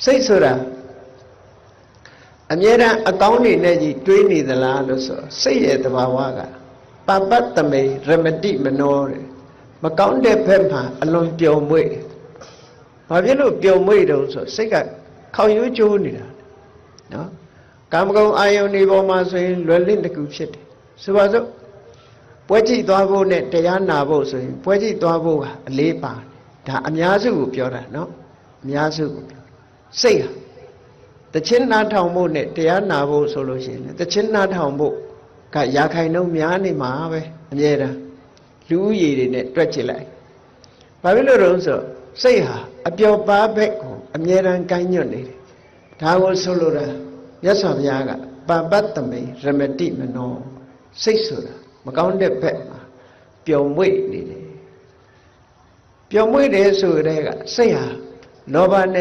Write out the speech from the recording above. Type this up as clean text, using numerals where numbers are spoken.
စိတ်ဆိုတာအမြဲတမ်းအကောင်းနေနဲ့ကြီးတွေးနေသလားလို့ဆိုစိတ်ရဲ့သဘာဝကပပတ်တမေရမတိမနောတဲ့မကောင်းတဲ့ဘက်မှာအလွန်ပျော်မွေ့ဘာဖြစ်လို့ပျော်မွေ့တုံးဆိုစိတ်ကခေါင်ရိုးကျိုးနေတာနော်ကာမဂုဏ်အာယုန်ဒီပေါ်မှာဆိုရင်လွယ်လင့်တကူဖြစ်တယ်ဆိုပါစို့ပွဲကြည့်သွားဖို့နဲ့တရားနာဖို့ဆိုရင်ပွဲကြည့်သွားဖို့ကအလေးပါတယ်ဒါအများစုကိုပြောတာနော်အများစုကိုပြောစိတ်ဟာတခြင်းနာထောင်ဖို့နဲ့တရားနာဖို့ဆိုလို့ရှိရင်တခြင်းနာထောင်ဖို့ကရာခိုင်နှုန်းများနေမှာပဲအမြဲတမ်းလူဦးရေတွေနဲ့တွက်ကြည့်လိုက်ဘာဖြစ်လို့လဲဆိုစိတ်ဟာအပျော်ပါးဘက်ကိုအမြဲတမ်းကိုင်းညွတ်နေတယ်ဒါကိုဆိုလိုတာမြတ်စွာဘုရားကပပတ်တမေရမတိမနောစိတ်ဆိုတာမကောင်းတဲ့ဘက်မှာပျော်မွေ့နေတယ်ပျော်မွေ့တယ်ဆိုတဲ့ကစိတ်ဟာလောဘနဲ့